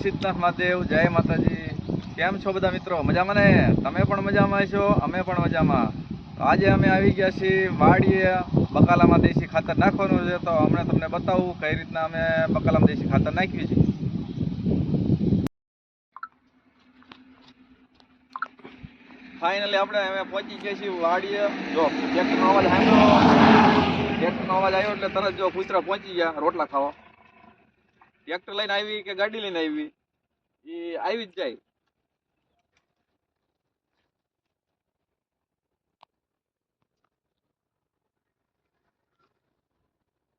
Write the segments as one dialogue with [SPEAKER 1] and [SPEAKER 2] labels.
[SPEAKER 1] સિદ્ધનાથ મહાદેવ, જય માતાજી। કેમ છો બધા મિત્રો? મજામાં ને? તમે પણ મજામાં છો, અમે પણ મજામાં। આજે અમે આવી ગયા છીએ વાડીએ બકાલામાં દેશી ખાતર નાખવાનું છે, તો હમણાં તમને બતાવું કઈ રીતના અમે બકાલામાં દેશી ખાતર નાખ્યું છે। ફાઇનલી આપણે અમે પહોંચી ગયા છીએ વાડીએ। જો ટ્રેક્ટરનો અવાજ સાંભળ્યો, ટ્રેક્ટરનો અવાજ આવ્યો એટલે તરત જો કૂતરા પહોંચી ગયા રોટલા ખાવા। ટ્રેક્ટર લઈને આવી કે ગાડી લઈને આવી એ આવી જ જાય।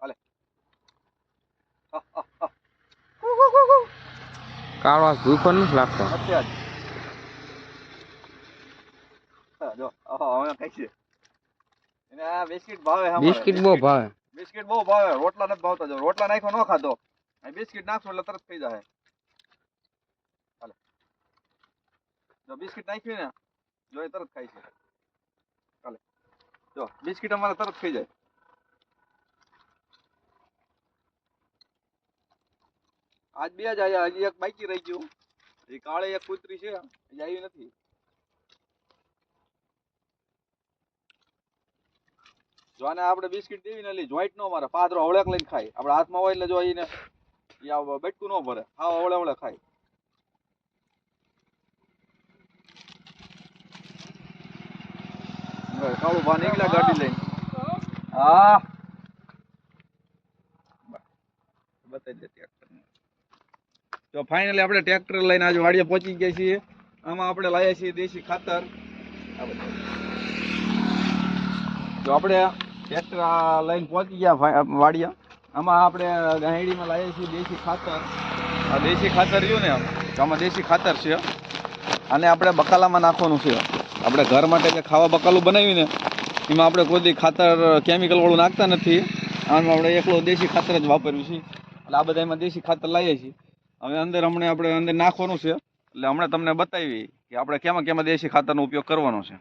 [SPEAKER 1] હાલે
[SPEAKER 2] કાળો ભૂખો નથી લાગતો
[SPEAKER 1] અત્યારે જો હવે કઈ છે એને આ બિસ્કિટ ભાવે અમારે
[SPEAKER 2] બિસ્કિટ બહુ ભાવે
[SPEAKER 1] બિસ્કિટ બહુ ભાવે, રોટલા નથી ભાવતા। જો રોટલા નાખ્યો ન ખાધો, બિસ્કિટ નાખશો એટલે તરત થઈ જાય। હાલે જો બિસ્કિટ નાખ્યું ને જો એ તરત ખાય છે। હાલે જો બિસ્કિટ અમારે તરત થઈ જાય। આજ બે જ આયા, હજી એક બાકી રહી ગયું। એ કાળે એક કૂતરી છે, હજી આવી નથી। જો આને આપણે બિસ્કિટ દેવી ને એટલે જોઈન્ટ નો મારે, પાદરો હવળેક લઈને ખાય। આપણે હાથમાં હોય એટલે જો એને બેટકું ન ભરે, હા હવળે હવળે ખાય। કાળું ભા નીકળ્યા ગાડી લઈને। હા બતાવી દે ટ્રેક્ટર। તો ફાઇનલી આપણે ટ્રેક્ટર લઈને આજે વાડીએ પહોંચી ગયા છીએ। આમાં આપણે લાવ્યા છીએ દેશી ખાતર। જો આપણે ટ્રેક્ટર લઈને પહોંચી ગયા વાડીએ। આમાં આપણે ગાંહડીમાં લાવીએ છીએ દેશી ખાતર। આ દેશી ખાતર રહ્યું ને આમાં દેશી ખાતર છે, આને આપણે બકાલામાં નાખવાનું છે। આપણે ઘર માટે જે ખાવા બકાલું બનાવીને એમાં આપણે કોઈ દી ખાતર કેમિકલ વાળું નાખતા નથી। આમાં આપણે એકલો દેશી ખાતર જ વાપર્યું છે, એટલે આ બધા એમાં દેશી ખાતર લાવીએ છીએ। હવે આપણે અંદર નાખવાનું છે, એટલે હમણાં તમને બતાવી કે આપણે કેમાં કેમાં દેશી ખાતરનો ઉપયોગ કરવાનો છે।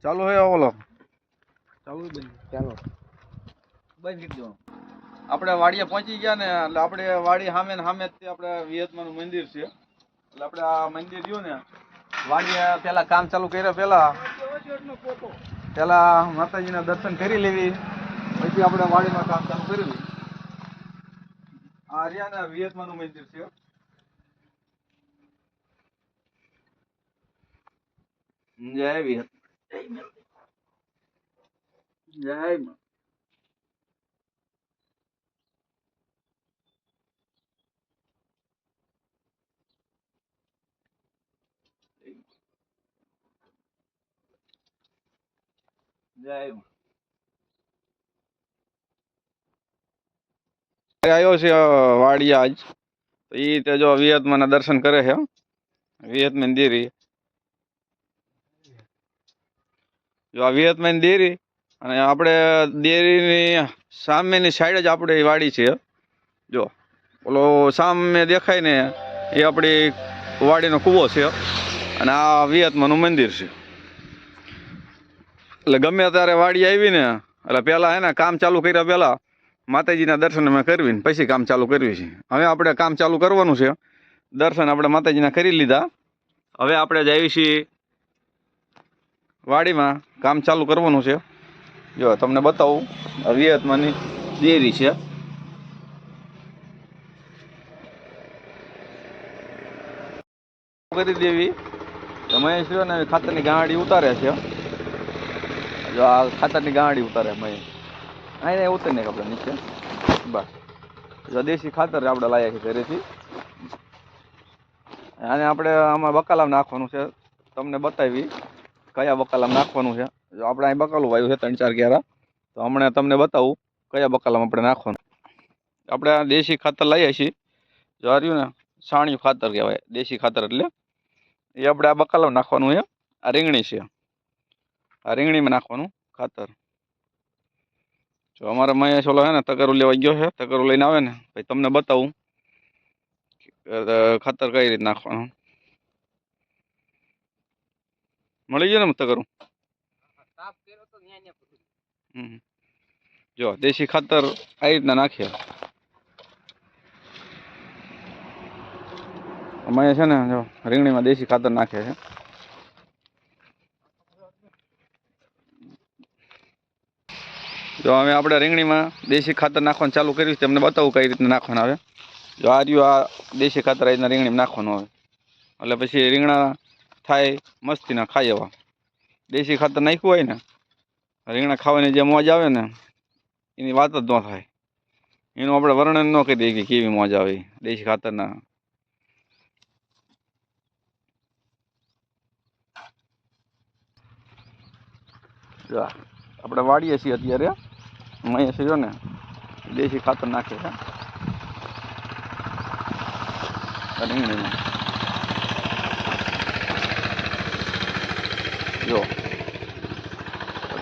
[SPEAKER 1] ચાલુ હે ઓલો ચાલુ
[SPEAKER 2] ચાલો
[SPEAKER 1] બંધ કરી દેવાનું। આપણે વાડીએ પહોંચી ગયા ને એટલે આપણે વાડી સામે ને સામે જ આપણે વિયતમાનું મંદિર છે, એટલે આપણે આ મંદિર રહ્યું ને વાડીએ પેલા કામ ચાલુ કર્યા પેલા માતાજીના દર્શન કરી લેવી, પછી આપણે વાડીમાં કામ ચાલુ કરી। આ રહ્યા ને વિયતમાનું મંદિર છે। જય વિયત, જય માં। જય આવ્યો છે વાડી આજ, ઈ તે જો વિયતમાના દર્શન કરે છે। વિયતમાન દેરી જો આ વિયતમાન દેરી, અને આપણે દેરીની સામેની સાઈડ જ આપણે વાડી છે। જો ઓલો સામે દેખાય ને એ આપણી વાડીનો કૂવો છે, અને આ વિયતમાનું મંદિર છે। એટલે ગમે ત્યારે વાડી આવી ને એટલે પેલા હે ને કામ ચાલુ કર્યા પેલા માતાજીના દર્શન અમે કરવીને પછી કામ ચાલુ કરવી છે। હવે આપણે કામ ચાલુ કરવાનું છે, દર્શન આપણે માતાજીના કરી લીધા। હવે આપણે જઈએ છીએ વાડીમાં, કામ ચાલુ કરવાનું છે। જો તમને બતાવું વિયતમાની દેરી છે। કરી દેવી મહેશ ને ખાતરની ગાડી ઉતારે છે। જો આ ખાતરની ગાડી ઉતારે મહેશ, અહીંયા ઉતરી ને આપણે નીચે બસ। જો દેશી ખાતર આપણે લાવ્યા છે ઘરેથી, અને આપણે આમાં બકાલામાં નાખવાનું છે। તમને બતાવી કયા બકાલામાં નાખવાનું છે। જો આપણે અહીં બકાલું વાવ્યું છે 3-4 ક્યારા, તો હમણાં તમને બતાવું કયા બકાલામાં આપણે નાખવાનું। આપણે આ દેશી ખાતર લાવીએ છીએ, જો આ રહ્યું ને છાણિયું ખાતર કહેવાય દેશી ખાતર, એટલે એ આપણે આ બકાલામાં નાખવાનું છે. આ રીંગણી છે, આ રીંગણીમાં નાખવાનું ખાતર. જો અમારા મહેશ ઓલો હે ને તગારું લેવા ગયો છે, તગારું લઈને આવે ને પછી તમને બતાવું ખાતર કઈ રીતે નાખવાનું. મળી ગયું ને તગારું? જો દેશી ખાતર આ રીતના નાખીએ. અમે છે ને જો રીંગણીમાં દેશી ખાતર નાખે છે. જો હવે આપણે રીંગણીમાં દેશી ખાતર નાખવાનું ચાલુ કર્યું, તમને બતાવું કઈ રીતના નાખવાનું આવે. જો આ રહ્યું, આ દેશી ખાતર આ રીતના રીંગણીમાં નાખવાનું આવે એટલે પછી રીંગણા થાય મસ્તીના ખાઈ એવા. દેશી ખાતર નાખ્યું હોય ને રીંગણા ખાવાની જે મોજ આવે ને એની વાત જ ન થાય. એનું આપણે વર્ણન ન કરી દઈએ કે કેવી મોજ આવે દેશી ખાતરના. જો આપણે વાડીએ છીએ અત્યારે, અહીંયા છે જો ને દેશી ખાતર નાખે છે રીંગણીમાં. જો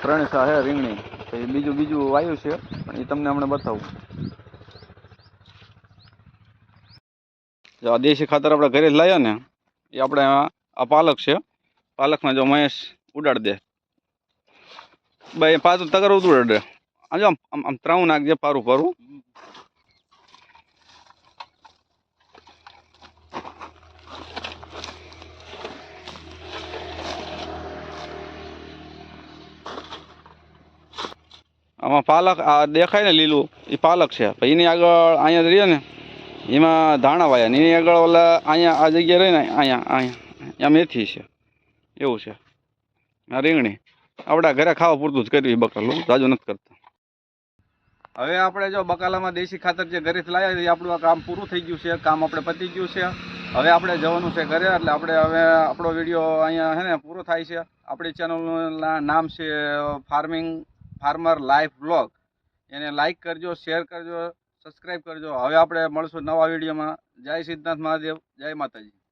[SPEAKER 1] 3 સા હે રીંગણી, પછી બીજું વાયુ છે પણ એ તમને હમણાં બતાવું. જો આ દેશી ખાતર આપણે ઘરે જ લાવ્યા ને એ આપણે આ પાલક છે, પાલકમાં જો મહેશ ઉડાડ દે ભાઈ, પાછું તગારું ઉડાડ દે. આમ આમ ત્રાવું નાખજે પારું પારું. આમાં પાલક આ દેખાય ને લીલું એ પાલક છે. પછી એની આગળ અહીંયા રહીએ ને એમાં ધાણા વાયા ને એની આગળ ઓલા અહીંયા આ જગ્યા રહી ને અહીંયા મેથી છે, એવું છે. આ રીંગણી આપણા ઘરે ખાવા પૂરતું જ કરવી બકાલું, જાજુ નથી કરતા. હવે આપણે જો બકાલામાં દેશી ખાતર જે ઘરેથી લાવ્યા છે આપણું આ કામ પૂરું થઈ ગયું છે, કામ આપણે પતી ગયું છે. હવે આપણે જવાનું છે ઘરે, એટલે આપણે હવે આપણો વિડીયો અહીંયા હે ને પૂરો થાય છે. આપણી ચેનલનું નામ છે ફાર્મર લાઈફ બ્લોગ. એને લાઈક કરજો, શેર કરજો, સબસ્ક્રાઈબ કરજો. હવે આપણે મળશું નવા વિડીયોમાં. જય સિદ્ધનાથ મહાદેવ, જય માતાજી.